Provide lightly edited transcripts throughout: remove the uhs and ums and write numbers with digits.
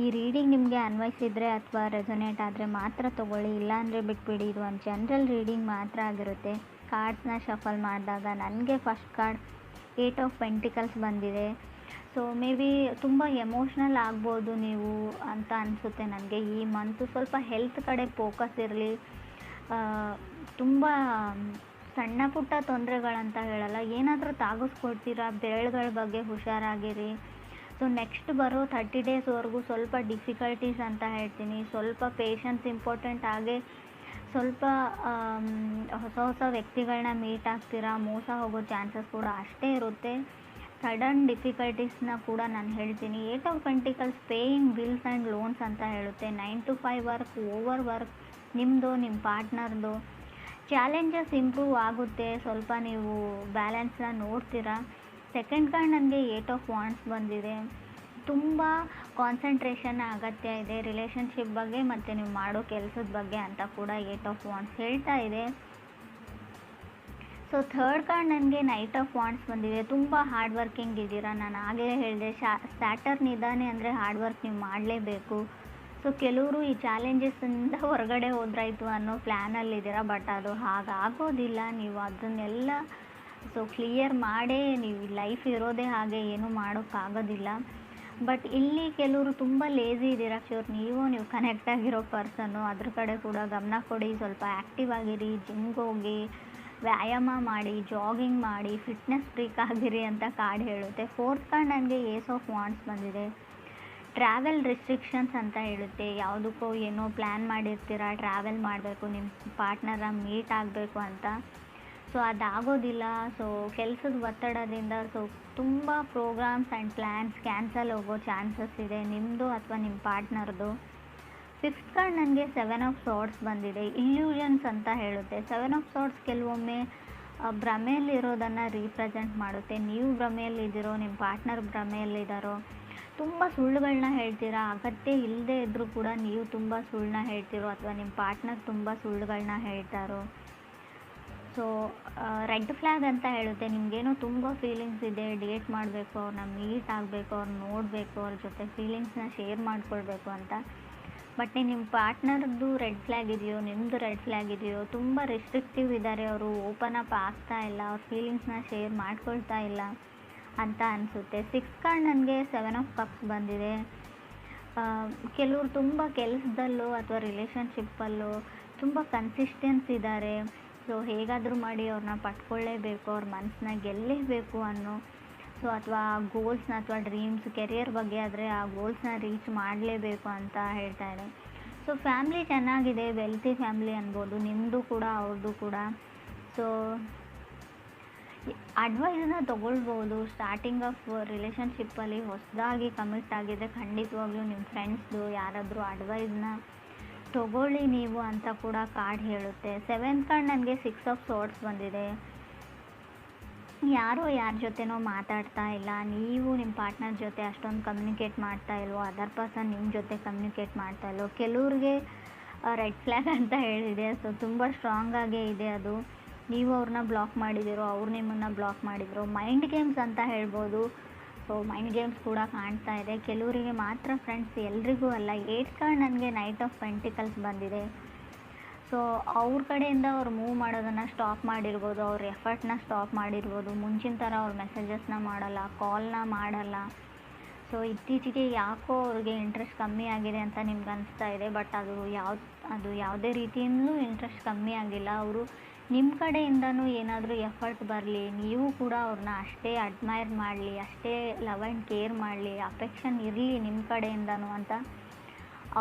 ಈ ರೀಡಿಂಗ್ ನಿಮಗೆ ಅನ್ವಯಿಸಿದರೆ ಅಥವಾ ರೆಸೊನೇಟ್ ಆದರೆ ಮಾತ್ರ ತೊಗೊಳ್ಳಿ, ಇಲ್ಲಾಂದರೆ ಬಿಟ್ಬಿಡಿ. ಇದು ಒಂದು ಜನರಲ್ ರೀಡಿಂಗ್ ಮಾತ್ರ ಆಗಿರುತ್ತೆ. ಕಾರ್ಡ್ಸ್ನ ಶಫಲ್ ಮಾಡಿದಾಗ ನನಗೆ ಫಸ್ಟ್ ಕಾರ್ಡ್ 8 ಆಫ್ ಪೆಂಟಿಕಲ್ಸ್ ಬಂದಿದೆ. ಸೊ ಮೇ ಬಿ ತುಂಬ ಎಮೋಷ್ನಲ್ ಆಗ್ಬೋದು ನೀವು ಅಂತ ಅನಿಸುತ್ತೆ ನನಗೆ. ಈ ಮಂತು ಸ್ವಲ್ಪ ಹೆಲ್ತ್ ಕಡೆ ಫೋಕಸ್ ಇರಲಿ. ತುಂಬ ಸಣ್ಣ ಪುಟ್ಟ ತೊಂದರೆಗಳಂತ ಹೇಳಲ್ಲ, ಏನಾದರೂ ತಾಗಿಸ್ಕೊಳ್ತೀರಾ, ಬೆರಳುಗಳ ಬಗ್ಗೆ ಹುಷಾರಾಗಿರಿ. ಸೊ ನೆಕ್ಸ್ಟ್ ಬರೋ 30 ಡೇಸ್ವರೆಗೂ ಸ್ವಲ್ಪ ಡಿಫಿಕಲ್ಟೀಸ್ ಅಂತ ಹೇಳ್ತೀನಿ. ಸ್ವಲ್ಪ ಪೇಷನ್ಸ್ ಇಂಪಾರ್ಟೆಂಟ್. ಹಾಗೆ ಸ್ವಲ್ಪ ಹೊಸ ವ್ಯಕ್ತಿಗಳನ್ನ ಮೀಟ್ ಆಗ್ತೀರಾ, ಮೋಸ ಹೋಗೋ ಚಾನ್ಸಸ್ ಕೂಡ ಅಷ್ಟೇ ಇರುತ್ತೆ. ಸಡನ್ ಡಿಫಿಕಲ್ಟೀಸ್ನ ಕೂಡ ನಾನು ಹೇಳ್ತೀನಿ. 8 of pentacles paying bills and loans ಅಂತ ಹೇಳುತ್ತೆ. 9 to 5 ವರ್ಕ್, ಓವರ್ ವರ್ಕ್ ನಿಮ್ಮದು, ನಿಮ್ಮ ಪಾರ್ಟ್ನರ್ದು. ಚಾಲೆಂಜಸ್ ಇಂಪ್ರೂವ್ ಆಗುತ್ತೆ, ಸ್ವಲ್ಪ ನೀವು ಬ್ಯಾಲೆನ್ಸ್ನ ನೋಡ್ತೀರಾ. ಸೆಕೆಂಡ್ ಕಾರ್ಡ್ ನನಗೆ 8 ಆಫ್ ವಾಂಡ್ಸ್ ಬಂದಿದೆ. ತುಂಬ ಕಾನ್ಸಂಟ್ರೇಷನ್ ಅಗತ್ಯ ಇದೆ ರಿಲೇಷನ್ಶಿಪ್ ಬಗ್ಗೆ ಮತ್ತು ನೀವು ಮಾಡೋ ಕೆಲಸದ ಬಗ್ಗೆ ಅಂತ ಕೂಡ 8 ಆಫ್ ವಾಂಡ್ಸ್ ಹೇಳ್ತಾ ಇದೆ. ಸೊ ಥರ್ಡ್ ಕಾರ್ಡ್ ನನಗೆ ನೈಟ್ ಆಫ್ ವಾಂಡ್ಸ್ ಬಂದಿದೆ. ತುಂಬ ಹಾರ್ಡ್ ವರ್ಕಿಂಗ್ ಇದ್ದೀರಾ. ನಾನು ಆಗಲೇ ಹೇಳಿದೆ, ಸ್ಯಾಟರ್ನ್ ಇದ್ದಾನೆ ಅಂದರೆ ಹಾರ್ಡ್ ವರ್ಕ್ ನೀವು ಮಾಡಲೇಬೇಕು. ಸೊ ಕೆಲವರು ಈ ಚಾಲೆಂಜಸ್ಸಿಂದ ಹೊರಗಡೆ ಹೋದ್ರಾಯ್ತು ಅನ್ನೋ ಪ್ಲ್ಯಾನಲ್ಲಿದ್ದೀರಾ, ಬಟ್ ಅದು ಹಾಗಾಗೋದಿಲ್ಲ. ನೀವು ಅದನ್ನೆಲ್ಲ ಕ್ಲಿಯರ್ ಮಾಡೇ ನೀವು ಲೈಫ್ ಇರೋದೇ ಹಾಗೆ, ಏನೂ ಮಾಡೋಕ್ಕಾಗೋದಿಲ್ಲ. ಬಟ್ ಇಲ್ಲಿ ಕೆಲವರು ತುಂಬ ಲೇಝಿ ಇದ್ದೀರಾ. ನೀವು ಕನೆಕ್ಟ್ ಆಗಿರೋ ಪರ್ಸನ್ನು, ಅದ್ರ ಕಡೆ ಕೂಡ ಗಮನ ಕೊಡಿ. ಸ್ವಲ್ಪ ಆ್ಯಕ್ಟಿವ್ ಆಗಿರಿ, ಜಿಮ್ಗೆ ಹೋಗಿ, ವ್ಯಾಯಾಮ ಮಾಡಿ, ಜಾಗಿಂಗ್ ಮಾಡಿ, ಫಿಟ್ನೆಸ್ ಫ್ರೀಕ್ ಆಗಿರಿ ಅಂತ ಕಾರ್ಡ್ ಹೇಳುತ್ತೆ. ಫೋರ್ತ್ ಕಾರ್ಡ್ ನನಗೆ ಏಸ್ ಆಫ್ ವಾಂಡ್ಸ್ ಬಂದಿದೆ. ಟ್ರಾವೆಲ್ ರಿಸ್ಟ್ರಿಕ್ಷನ್ಸ್ ಅಂತ ಹೇಳುತ್ತೆ. ಯಾವುದಕ್ಕೋ ಏನೋ ಪ್ಲ್ಯಾನ್ ಮಾಡಿರ್ತೀರಾ, ಟ್ರಾವೆಲ್ ಮಾಡಬೇಕು, ನಿಮ್ಮ ಪಾರ್ಟ್ನರ ಮೀಟ್ ಆಗಬೇಕು ಅಂತ. ಸೊ ಅದಾಗೋದಿಲ್ಲ. ಸೊ ಕೆಲಸದ ಒತ್ತಡದಿಂದ ತುಂಬ ಪ್ರೋಗ್ರಾಮ್ಸ್ ಆ್ಯಂಡ್ ಪ್ಲ್ಯಾನ್ಸ್ ಕ್ಯಾನ್ಸಲ್ ಹೋಗೋ ಚಾನ್ಸಸ್ ಇದೆ, ನಿಮ್ಮದು ಅಥವಾ ನಿಮ್ಮ ಪಾರ್ಟ್ನರ್ದು. ಫಿಫ್ತ್ ಕಾರ್ಡ್ ನನಗೆ 7 ಆಫ್ ಸಾರ್ಡ್ಸ್ ಬಂದಿದೆ. ಇಲ್ಯೂಷನ್ಸ್ ಅಂತ ಹೇಳುತ್ತೆ. 7 ಆಫ್ ಸಾರ್ಡ್ಸ್ ಕೆಲವೊಮ್ಮೆ ಭ್ರಮೆಯಲ್ಲಿರೋದನ್ನು ರೀಪ್ರೆಸೆಂಟ್ ಮಾಡುತ್ತೆ. ನೀವು ಭ್ರಮೆಯಲ್ಲಿದ್ದೀರೋ, ನಿಮ್ಮ ಪಾರ್ಟ್ನರ್ ಭ್ರಮೆಯಲ್ಲಿದ್ದಾರೋ, ತುಂಬ ಸುಳ್ಳುಗಳನ್ನ ಹೇಳ್ತೀರಾ. ಅಗತ್ಯ ಇಲ್ಲದೆ ಇದ್ದರೂ ಕೂಡ ನೀವು ತುಂಬ ಸುಳ್ಳನ್ನ ಹೇಳ್ತಿರೋ, ಅಥವಾ ನಿಮ್ಮ ಪಾರ್ಟ್ನರ್ ತುಂಬ ಸುಳ್ಳುಗಳನ್ನ ಹೇಳ್ತಾರೋ. ಸೊ ರೆಡ್ ಫ್ಲ್ಯಾಗ್ ಅಂತ ಹೇಳುತ್ತೆ. ನಿಮಗೇನೋ ತುಂಬ ಫೀಲಿಂಗ್ಸ್ ಇದೆ, ಡೇಟ್ ಮಾಡಬೇಕು, ಅವ್ರನ್ನ ಮೀಟ್ ಆಗಬೇಕು, ಅವ್ರನ್ನ ನೋಡಬೇಕು, ಅವ್ರ ಜೊತೆ ಫೀಲಿಂಗ್ಸ್ನ ಶೇರ್ ಮಾಡ್ಕೊಳ್ಬೇಕು ಅಂತ. ಬಟ್ ನಿಮ್ಮ ಪಾರ್ಟ್ನರ್ದು ರೆಡ್ ಫ್ಲ್ಯಾಗ್ ಇದೆಯೋ, ನಿಮ್ಮದು ರೆಡ್ ಫ್ಲ್ಯಾಗ್ ಇದೆಯೋ, ತುಂಬ ರಿಸ್ಟ್ರಿಕ್ಟಿವ್ ಇದ್ದಾರೆ, ಅವರು ಓಪನ್ ಅಪ್ ಆಗ್ತಾ ಇಲ್ಲ, ಅವ್ರ ಫೀಲಿಂಗ್ಸ್ನ ಶೇರ್ ಮಾಡ್ಕೊಳ್ತಾ ಇಲ್ಲ ಅಂತ ಅನಿಸುತ್ತೆ. ಸಿಕ್ಸ್ ಕಾರ್ಡ್ ನನಗೆ 7 ಆಫ್ ಕಪ್ಸ್ ಬಂದಿದೆ. ಕೆಲವರು ತುಂಬ ಕೆಲಸದಲ್ಲೋ ಅಥವಾ ರಿಲೇಷನ್ಶಿಪ್ಪಲ್ಲೋ ತುಂಬ ಕನ್ಸಿಸ್ಟೆನ್ಸ್ ಇದ್ದಾರೆ. ಸೊ ಹೇಗಾದರೂ ಮಾಡಿ ಅವ್ರನ್ನ ಪಡ್ಕೊಳ್ಳೇಬೇಕು, ಅವ್ರ ಮನಸ್ಸನ್ನ ಗೆಲ್ಲೇಬೇಕು ಅನ್ನೋ, ಸೊ ಅಥವಾ ಗೋಲ್ಸ್ನ ಅಥವಾ ಡ್ರೀಮ್ಸ್, ಕೆರಿಯರ್ ಬಗ್ಗೆ ಆದರೆ ಆ ಗೋಲ್ಸ್ನ ರೀಚ್ ಮಾಡಲೇಬೇಕು ಅಂತ ಹೇಳ್ತಾ ಇದೆ. ಸೊ ಫ್ಯಾಮ್ಲಿ ಚೆನ್ನಾಗಿದೆ, ವೆಲ್ತಿ ಫ್ಯಾಮ್ಲಿ ಅನ್ಬೋದು, ನಿಮ್ಮದು ಕೂಡ ಅವ್ರದ್ದು ಕೂಡ. ಸೊ ಅಡ್ವೈಸನ್ನ ತೊಗೊಳ್ಬೋದು. ಸ್ಟಾರ್ಟಿಂಗ್ ಆಫ್ ರಿಲೇಷನ್ಶಿಪ್ಪಲ್ಲಿ ಹೊಸದಾಗಿ ಕಮಿಟ್ ಆಗಿದ್ದರೆ ಖಂಡಿತವಾಗ್ಲೂ ನಿಮ್ಮ ಫ್ರೆಂಡ್ಸ್ದು ಯಾರಾದರೂ ಅಡ್ವೈಸ್ನ ತೊಗೊಳ್ಳಿ ನೀವು ಅಂತ ಕೂಡ ಕಾರ್ಡ್ ಹೇಳುತ್ತೆ. 7th ಕಾರ್ಡ್ ನನಗೆ 6 ಆಫ್ ಸಾರ್ಡ್ಸ್ ಬಂದಿದೆ. ಯಾರೋ ಯಾರ ಜೊತೆನೋ ಮಾತಾಡ್ತಾ ಇಲ್ಲ, ನೀವು ನಿಮ್ಮ ಪಾರ್ಟ್ನರ್ ಜೊತೆ ಅಷ್ಟೊಂದು ಕಮ್ಯುನಿಕೇಟ್ ಮಾಡ್ತಾ ಇಲ್ವೋ, ಅದರ್ ಪರ್ಸನ್ ನಿಮ್ಮ ಜೊತೆ ಕಮ್ಯುನಿಕೇಟ್ ಮಾಡ್ತಾ ಇಲ್ವೋ. ಕೆಲವ್ರಿಗೆ ರೆಡ್ ಫ್ಲ್ಯಾಗ್ ಅಂತ ಹೇಳಿದೆ. ಸೊ ತುಂಬ ಸ್ಟ್ರಾಂಗಾಗೇ ಇದೆ ಅದು. ನೀವು ಅವ್ರನ್ನ ಬ್ಲಾಕ್ ಮಾಡಿದಿರೋ, ಅವ್ರು ನಿಮ್ಮನ್ನು ಬ್ಲಾಕ್ ಮಾಡಿದ್ರು. ಮೈಂಡ್ ಗೇಮ್ಸ್ ಅಂತ ಹೇಳ್ಬೋದು. ಸೊ ಮೈಂಡ್ ಗೇಮ್ಸ್ ಕೂಡ ಕಾಣ್ತಾ ಇದೆ. ಕೆಲವರಿಗೆ ಮಾತ್ರ ಫ್ರೆಂಡ್ಸ್, ಎಲ್ರಿಗೂ ಅಲ್ಲ. 8th ಕಾರ್ಡ್ ನನಗೆ ನೈಟ್ ಆಫ್ ಪೆಂಟಿಕಲ್ಸ್ ಬಂದಿದೆ. ಸೊ ಅವ್ರ ಕಡೆಯಿಂದ ಅವ್ರು ಮೂವ್ ಮಾಡೋದನ್ನು ಸ್ಟಾಪ್ ಮಾಡಿರ್ಬೋದು, ಅವ್ರ ಎಫರ್ಟ್ನ ಸ್ಟಾಪ್ ಮಾಡಿರ್ಬೋದು. ಮುಂಚಿನ ಥರ ಅವ್ರು ಮೆಸೇಜಸ್ನ ಮಾಡಲ್ಲ, ಕಾಲ್ನ ಮಾಡಲ್ಲ. ಸೊ ಇತ್ತೀಚೆಗೆ ಯಾಕೋ ಅವ್ರಿಗೆ ಇಂಟ್ರೆಸ್ಟ್ ಕಮ್ಮಿ ಆಗಿದೆ ಅಂತ ನಿಮ್ಗೆ ಅನಿಸ್ತಾ ಇದೆ. ಬಟ್ ಅದು ಯಾವುದೇ ರೀತಿಯಿಂದಲೂ ಇಂಟ್ರೆಸ್ಟ್ ಕಮ್ಮಿ ಆಗಿಲ್ಲ. ಅವರು ನಿಮ್ಮ ಕಡೆಯಿಂದನೂ ಏನಾದರೂ ಎಫರ್ಟ್ ಬರಲಿ, ನೀವು ಕೂಡ ಅವ್ರನ್ನ ಅಷ್ಟೇ ಅಡ್ಮೈರ್ ಮಾಡಲಿ, ಅಷ್ಟೇ ಲವ್ ಆ್ಯಂಡ್ ಕೇರ್ ಮಾಡಲಿ, ಅಫೆಕ್ಷನ್ ಇರಲಿ ನಿಮ್ಮ ಕಡೆಯಿಂದನೂ ಅಂತ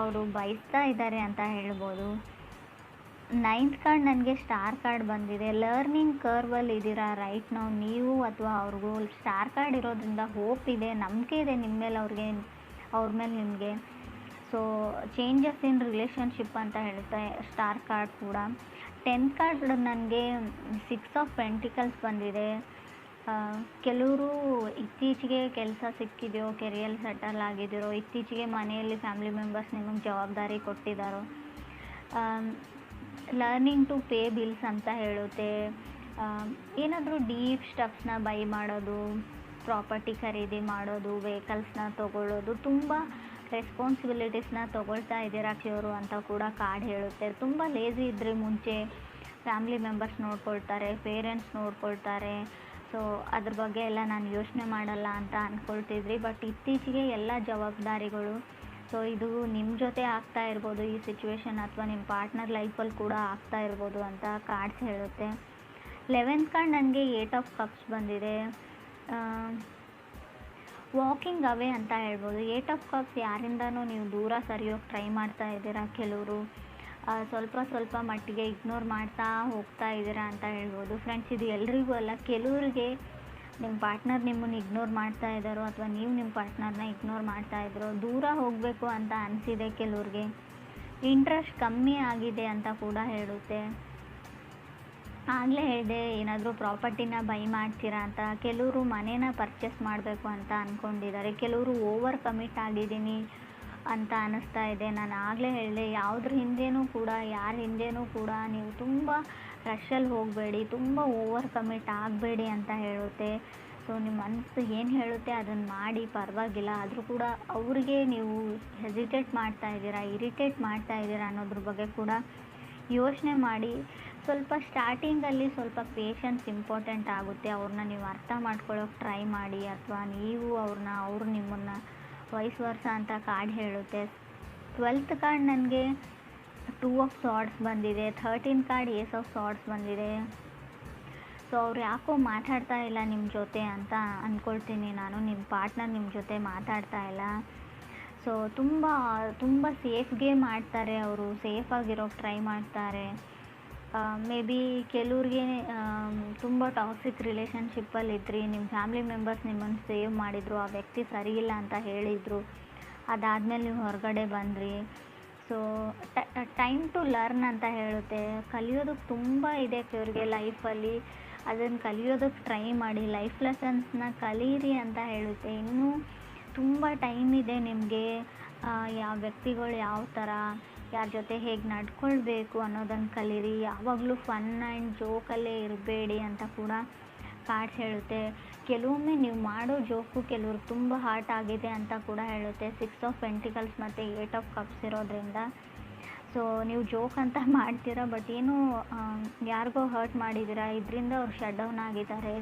ಅವರು ಬಯಸ್ತಾ ಇದ್ದಾರೆ ಅಂತ ಹೇಳ್ಬೋದು. 9th ಕಾರ್ಡ್ ನನಗೆ ಸ್ಟಾರ್ ಕಾರ್ಡ್ ಬಂದಿದೆ. ಲರ್ನಿಂಗ್ ಕರ್ವಲ್ಲಿ ಇದ್ದೀರಾ ರೈಟ್ ನಾವು, ನೀವು ಅಥವಾ ಅವ್ರಿಗೂ. ಸ್ಟಾರ್ ಕಾರ್ಡ್ ಇರೋದ್ರಿಂದ ಹೋಪ್ ಇದೆ, ನಂಬಿಕೆ ಇದೆ ನಿಮ್ಮ ಮೇಲೆ, ಅವ್ರ ಮೇಲೆ ನಿಮಗೆ. ಸೊ ಚೇಂಜಸ್ ಇನ್ ರಿಲೇಷನ್ಶಿಪ್ ಅಂತ ಹೇಳುತ್ತೆ ಸ್ಟಾರ್ ಕಾರ್ಡ್ ಕೂಡ. 10th ಕಾರ್ಡ್ ನನಗೆ 6 ಆಫ್ ಪೆಂಟಿಕಲ್ಸ್ ಬಂದಿದೆ. ಕೆಲವರು ಇತ್ತೀಚೆಗೆ ಕೆಲಸ ಸಿಕ್ಕಿದೆಯೋ, ಕೆರಿಯರ್ ಸೆಟಲ್ ಆಗಿದ್ದೀರೋ, ಇತ್ತೀಚೆಗೆ ಮನೆಯಲ್ಲಿ ಫ್ಯಾಮಿಲಿ ಮೆಂಬರ್ಸ್ ನಿಮಗೆ ಜವಾಬ್ದಾರಿ ಕೊಟ್ಟಿದ್ದಾರೋ. ಲರ್ನಿಂಗ್ ಟು ಪೇ ಬಿಲ್ಸ್ ಅಂತ ಹೇಳುತ್ತೆ. ಏನಾದರೂ ಡೀಪ್ ಸ್ಟಫ್ಸ್ನ ಬೈ ಮಾಡೋದು, ಪ್ರಾಪರ್ಟಿ ಖರೀದಿ ಮಾಡೋದು, ವೆಹಿಕಲ್ಸ್ನ ತೊಗೊಳ್ಳೋದು, ತುಂಬ ರೆಸ್ಪಾನ್ಸಿಬಿಲಿಟೀಸ್ನ ತೊಗೊಳ್ತಾ ಇದ್ದೀರಾ ಕ್ಯೂರು ಅಂತ ಕೂಡ ಕಾರ್ಡ್ ಹೇಳುತ್ತೆ. ತುಂಬ ಲೇಝಿ ಇದ್ದರೆ ಮುಂಚೆ ಫ್ಯಾಮಿಲಿ ಮೆಂಬರ್ಸ್ ನೋಡ್ಕೊಳ್ತಾರೆ, ಪೇರೆಂಟ್ಸ್ ನೋಡ್ಕೊಳ್ತಾರೆ, ಸೊ ಅದ್ರ ಬಗ್ಗೆ ಎಲ್ಲ ನಾನು ಯೋಚನೆ ಮಾಡಲ್ಲ ಅಂತ ಅಂದ್ಕೊಳ್ತಿದ್ರಿ. ಬಟ್ ಇತ್ತೀಚೆಗೆ ಎಲ್ಲ ಜವಾಬ್ದಾರಿಗಳು, ಸೊ ಇದು ನಿಮ್ಮ ಜೊತೆ ಆಗ್ತಾ ಇರ್ಬೋದು ಈ ಸಿಚುವೇಶನ್, ಅಥವಾ ನಿಮ್ಮ ಪಾರ್ಟ್ನರ್ ಲೈಫಲ್ಲಿ ಕೂಡ ಆಗ್ತಾ ಇರ್ಬೋದು ಅಂತ ಕಾರ್ಡ್ಸ್ ಹೇಳುತ್ತೆ. 11th ಕಾರ್ಡ್ ನನಗೆ 8 ಆಫ್ ಕಪ್ಸ್ ಬಂದಿದೆ. ವಾಕಿಂಗ್ ಅವೇ ಅಂತ ಹೇಳ್ಬೋದು. 8 ಆಫ್ ಕಪ್ಸ್ ಯಾರಿಂದನೂ ನೀವು ದೂರ ಸರಿಯೋಕ್ಕೆ ಟ್ರೈ ಮಾಡ್ತಾ ಇದ್ದೀರಾ. ಕೆಲವರು ಸ್ವಲ್ಪ ಮಟ್ಟಿಗೆ ಇಗ್ನೋರ್ ಮಾಡ್ತಾ ಹೋಗ್ತಾ ಇದ್ದೀರಾ ಅಂತ ಹೇಳ್ಬೋದು. ಫ್ರೆಂಡ್ಸ್, ಇದು ಎಲ್ರಿಗೂ ಅಲ್ಲ, ಕೆಲವ್ರಿಗೆ ನಿಮ್ಮ ಪಾರ್ಟ್ನರ್ ನಿಮ್ಮನ್ನು ಇಗ್ನೋರ್ ಮಾಡ್ತಾ ಇದ್ದಾರೋ ಅಥವಾ ನೀವು ನಿಮ್ಮ ಪಾರ್ಟ್ನರ್ನ ಇಗ್ನೋರ್ ಮಾಡ್ತಾ ಇದ್ದೀರೋ, ದೂರ ಹೋಗಬೇಕು ಅಂತ ಅನಿಸಿದೆ. ಕೆಲವ್ರಿಗೆ ಇಂಟ್ರೆಸ್ಟ್ ಕಮ್ಮಿ ಆಗಿದೆ ಅಂತ ಕೂಡ ಹೇಳುತ್ತೆ. ಆಗಲೇ ಹೇಳಿದೆ, ಏನಾದರೂ ಪ್ರಾಪರ್ಟಿನ ಬೈ ಮಾಡ್ತೀರಾ ಅಂತ. ಕೆಲವರು ಮನೇನ ಪರ್ಚೇಸ್ ಮಾಡಬೇಕು ಅಂತ ಅಂದ್ಕೊಂಡಿದ್ದಾರೆ. ಕೆಲವರು ಓವರ್ ಕಮಿಟ್ ಆಗಿದ್ದೀನಿ ಅಂತ ಅನ್ನಿಸ್ತಾ ಇದೆ. ನಾನು ಆಗಲೇ ಹೇಳಿದೆ, ಯಾವುದ್ರ ಹಿಂದೆನೂ ಕೂಡ, ಯಾರ ಹಿಂದೆನೂ ಕೂಡ ನೀವು ತುಂಬ ರಶಲ್ಲಿ ಹೋಗಬೇಡಿ, ತುಂಬ ಓವರ್ ಕಮಿಟ್ ಆಗಬೇಡಿ ಅಂತ ಹೇಳುತ್ತೆ. ಸೊ ನಿಮ್ಮ ಮನಸ್ಸು ಏನು ಹೇಳುತ್ತೆ ಅದನ್ನು ಮಾಡಿ, ಪರವಾಗಿಲ್ಲ. ಆದರೂ ಕೂಡ ಅವ್ರಿಗೆ ನೀವು ಹೆಸಿಟೇಟ್ ಮಾಡ್ತಾ ಇದ್ದೀರಾ, ಇರಿಟೇಟ್ ಮಾಡ್ತಾ ಇದ್ದೀರಾ ಅನ್ನೋದ್ರ ಬಗ್ಗೆ ಕೂಡ ಯೋಚನೆ ಮಾಡಿ. ಸ್ವಲ್ಪ ಸ್ಟಾರ್ಟಿಂಗಲ್ಲಿ ಸ್ವಲ್ಪ ಪೇಷನ್ಸ್ ಇಂಪಾರ್ಟೆಂಟ್ ಆಗುತ್ತೆ. ಅವ್ರನ್ನ ನೀವು ಅರ್ಥ ಮಾಡ್ಕೊಳ್ಳೋಕೆ ಟ್ರೈ ಮಾಡಿ, ಅಥವಾ ನೀವು ಅವರು ನಿಮ್ಮನ್ನು ವೈಸ್ ವರ್ಸ ಅಂತ ಕಾರ್ಡ್ ಹೇಳುತ್ತೆ. 12th ಕಾರ್ಡ್ ನನಗೆ 2 ಆಫ್ ಸಾರ್ಡ್ಸ್ ಬಂದಿದೆ. 13th ಕಾರ್ಡ್ ಏಸ್ ಆಫ್ ಸಾರ್ಡ್ಸ್ ಬಂದಿದೆ. ಸೊ ಅವ್ರು ಯಾಕೋ ಮಾತಾಡ್ತಾ ಇಲ್ಲ ನಿಮ್ಮ ಜೊತೆ ಅಂತ ಅಂದ್ಕೊಳ್ತೀನಿ ನಾನು. ನಿಮ್ಮ ಪಾರ್ಟ್ನರ್ ನಿಮ್ಮ ಜೊತೆ ಮಾತಾಡ್ತಾ ಇಲ್ಲ. ಸೊ ತುಂಬ ಸೇಫ್ ಗೇಮ್ ಆಡ್ತಾರೆ ಅವರು, ಸೇಫಾಗಿರೋಕ್ಕೆ ಟ್ರೈ ಮಾಡ್ತಾರೆ. ಮೇ ಬಿ ಕೆಲವ್ರಿಗೆ ತುಂಬ ಟಾಕ್ಸಿಕ್ ರಿಲೇಷನ್ಶಿಪ್ಪಲ್ಲಿ ಇದ್ರಿ, ನಿಮ್ಮ ಫ್ಯಾಮಿಲಿ ಮೆಂಬರ್ಸ್ ನಿಮ್ಮನ್ನು ಸೇವ್ ಮಾಡಿದರು, ಆ ವ್ಯಕ್ತಿ ಸರಿಯಿಲ್ಲ ಅಂತ ಹೇಳಿದರು, ಅದಾದಮೇಲೆ ನೀವು ಹೊರಗಡೆ ಬಂದ್ರಿ. ಸೊ ಟೈಮ್ ಟು ಲರ್ನ್ ಅಂತ ಹೇಳುತ್ತೆ. ಕಲಿಯೋದಕ್ಕೆ ತುಂಬ ಇದೆ ಇವ್ರಿಗೆ ಲೈಫಲ್ಲಿ, ಅದನ್ನು ಕಲಿಯೋದಕ್ಕೆ ಟ್ರೈ ಮಾಡಿ, ಲೈಫ್ ಲೆಸನ್ಸ್ನ ಕಲೀರಿ ಅಂತ ಹೇಳುತ್ತೆ. ಇನ್ನೂ ತುಂಬ ಟೈಮ್ ಇದೆ ನಿಮಗೆ. ಯಾವ ವ್ಯಕ್ತಿಗಳು ಯಾವ ಥರ, ಯಾರ ಜೊತೆ ಹೇಗೆ ನಡ್ಕೊಳ್ಬೇಕು ಅನ್ನೋದನ್ನು ಕಲೀರಿ. ಯಾವಾಗಲೂ ಫನ್ ಆ್ಯಂಡ್ ಜೋಕಲ್ಲೇ ಇರಬೇಡಿ ಅಂತ ಕೂಡ ಕಾರ್ಡ್ಸ್ ಹೇಳುತ್ತೆ. ಕೆಲವೊಮ್ಮೆ ನೀವು ಮಾಡೋ ಜೋಕು ಕೆಲವ್ರಿಗೆ ತುಂಬ ಹಾರ್ಟ್ ಆಗಿದೆ ಅಂತ ಕೂಡ ಹೇಳುತ್ತೆ. 6 ಆಫ್ ಪೆಂಟಿಕಲ್ಸ್ ಮತ್ತು 8 ಆಫ್ ಕಪ್ಸ್ ಇರೋದ್ರಿಂದ ಸೊ ನೀವು ಜೋಕ್ ಅಂತ ಮಾಡ್ತೀರಾ, ಬಟ್ ಏನೋ ಯಾರಿಗೋ ಹರ್ಟ್ ಮಾಡಿದ್ದೀರಾ, ಇದರಿಂದ ಅವ್ರು ಶಟ್ ಡೌನ್ ಆಗಿದ್ದಾರೆ,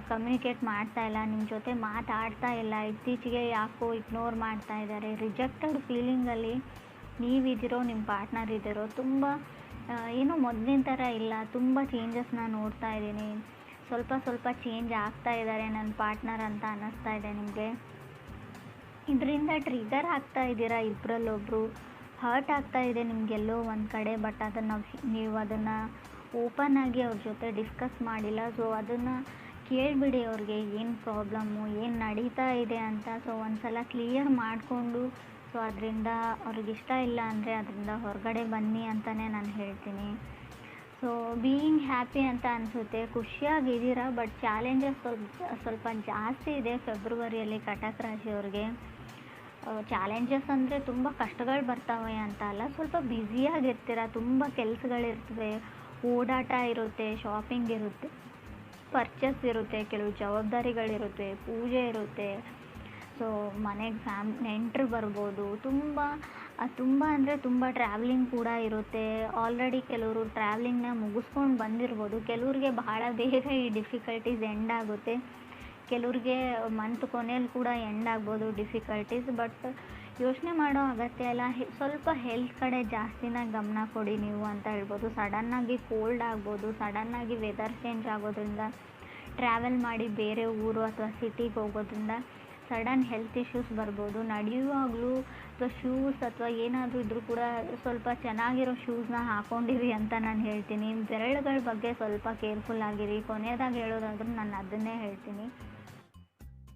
ಕಮ್ಯುನಿಕೇಟ್ ಮಾಡ್ತಾ ಇಲ್ಲ, ನಿಮ್ಮ ಜೊತೆ ಮಾತಾಡ್ತಾ ಇಲ್ಲ, ಇತ್ತೀಚೆಗೆ ಯಾಕೋ ಇಗ್ನೋರ್ ಮಾಡ್ತಾ ಇದ್ದಾರೆ. ರಿಜೆಕ್ಟೆಡ್ ಫೀಲಿಂಗಲ್ಲಿ ನೀವಿದ್ದೀರೋ, ನಿಮ್ಮ ಪಾರ್ಟ್ನರ್ ಇದ್ದೀರೋ, ತುಂಬ ಏನೋ ಮೊದಲಿನ ಥರ ಇಲ್ಲ, ತುಂಬ ಚೇಂಜಸ್ನ ನೋಡ್ತಾ ಇದ್ದೀನಿ, ಸ್ವಲ್ಪ ಚೇಂಜ್ ಆಗ್ತಾ ಇದ್ದಾರೆ ನನ್ನ ಪಾರ್ಟ್ನರ್ ಅಂತ ಅನ್ನಿಸ್ತಾ ಇದೆ ನಿಮಗೆ. ಇದರಿಂದ ಟ್ರಿಗರ್ ಆಗ್ತಾ ಇದ್ದೀರಾ, ಇಬ್ಬರಲ್ಲೊಬ್ಬರು ಹರ್ಟ್ ಆಗ್ತಾ ಇದೆ ನಿಮಗೆಲ್ಲೋ ಒಂದು ಕಡೆ. ಬಟ್ ನೀವು ಅದನ್ನು ಓಪನ್ ಆಗಿ ಅವ್ರ ಜೊತೆ ಡಿಸ್ಕಸ್ ಮಾಡಿಲ್ಲ. ಸೊ ಅದನ್ನು ಕೇಳಿಬಿಡಿ, ಅವ್ರಿಗೆ ಏನು ಪ್ರಾಬ್ಲಮ್ಮು, ಏನು ನಡೀತಾ ಇದೆ ಅಂತ. ಸೊ ಒಂದು ಸಲ ಕ್ಲಿಯರ್ ಮಾಡಿಕೊಂಡು, ಸೊ ಅದರಿಂದ ಅವ್ರಿಗಿಷ್ಟ ಇಲ್ಲ ಅಂದರೆ ಅದರಿಂದ ಹೊರಗಡೆ ಬನ್ನಿ ಅಂತಲೇ ನಾನು ಹೇಳ್ತೀನಿ. ಸೊ ಬೀಯಿಂಗ್ ಹ್ಯಾಪಿ ಅಂತ ಅನಿಸುತ್ತೆ, ಖುಷಿಯಾಗಿದ್ದೀರಾ. ಬಟ್ ಚಾಲೆಂಜಸ್ ಸ್ವಲ್ಪ ಜಾಸ್ತಿ ಇದೆ ಫೆಬ್ರವರಿಯಲ್ಲಿ ಕಟಕ್ ರಾಶಿಯವ್ರಿಗೆ. ಚಾಲೆಂಜಸ್ ಅಂದರೆ ತುಂಬ ಕಷ್ಟಗಳು ಬರ್ತವೆ ಅಂತ ಅಲ್ಲ, ಸ್ವಲ್ಪ ಬ್ಯುಸಿಯಾಗಿರ್ತೀರ, ತುಂಬ ಕೆಲಸಗಳಿರ್ತವೆ, ಓಡಾಟ ಇರುತ್ತೆ, ಶಾಪಿಂಗ್ ಇರುತ್ತೆ, ಪರ್ಚೇಸ್ ಇರುತ್ತೆ, ಕೆಲವು ಜವಾಬ್ದಾರಿಗಳಿರುತ್ತೆ, ಪೂಜೆ ಇರುತ್ತೆ. ಸೊ ಮನೆಗೆ ನೆಂಟರು ಬರ್ಬೋದು, ತುಂಬ ಅಂದರೆ ತುಂಬ ಟ್ರಾವೆಲಿಂಗ್ ಕೂಡ ಇರುತ್ತೆ. ಆಲ್ರೆಡಿ ಕೆಲವರು ಟ್ರಾವೆಲಿಂಗ್ನ ಮುಗಿಸ್ಕೊಂಡು ಬಂದಿರ್ಬೋದು. ಕೆಲವ್ರಿಗೆ ಬಹಳ ಬೇಗ ಈ ಡಿಫಿಕಲ್ಟೀಸ್ ಎಂಡ್ ಆಗುತ್ತೆ, ಕೆಲವ್ರಿಗೆ ಮಂತ್ ಕೊನೆಯಲ್ಲಿ ಕೂಡ ಎಂಡ್ ಆಗ್ಬೋದು ಡಿಫಿಕಲ್ಟೀಸ್. ಬಟ್ ಯೋಚನೆ ಮಾಡೋ ಅಗತ್ಯ ಇಲ್ಲ, ಸ್ವಲ್ಪ ಹೆಲ್ತ್ ಕಡೆ ಜಾಸ್ತಿನ ಗಮನ ಕೊಡಿ ನೀವು ಅಂತ ಹೇಳ್ಬೋದು. ಸಡನ್ನಾಗಿ ಕೋಲ್ಡ್ ಆಗ್ಬೋದು, ಸಡನ್ನಾಗಿ ವೆದರ್ ಚೇಂಜ್ ಆಗೋದ್ರಿಂದ, ಟ್ರಾವೆಲ್ ಮಾಡಿ ಬೇರೆ ಊರು ಅಥವಾ ಸಿಟಿಗೆ ಹೋಗೋದ್ರಿಂದ ಸಡನ್ ಹೆಲ್ತ್ ಇಶ್ಯೂಸ್ ಬರ್ಬೋದು. ನಡೆಯುವಾಗಲೂ ಅಥವಾ ಶೂಸ್ ಅಥವಾ ಏನಾದರೂ ಇದ್ರೂ ಕೂಡ ಸ್ವಲ್ಪ ಚೆನ್ನಾಗಿರೋ ಶೂಸ್ನ ಹಾಕ್ಕೊಂಡಿರಿ ಅಂತ ನಾನು ಹೇಳ್ತೀನಿ. ಬೆರಳುಗಳ ಬಗ್ಗೆ ಸ್ವಲ್ಪ ಕೇರ್ಫುಲ್ ಆಗಿರಿ. ಕೊನೆಯದಾಗಿ ಹೇಳೋದಾದ್ರೂ ನಾನು ಅದನ್ನೇ ಹೇಳ್ತೀನಿ.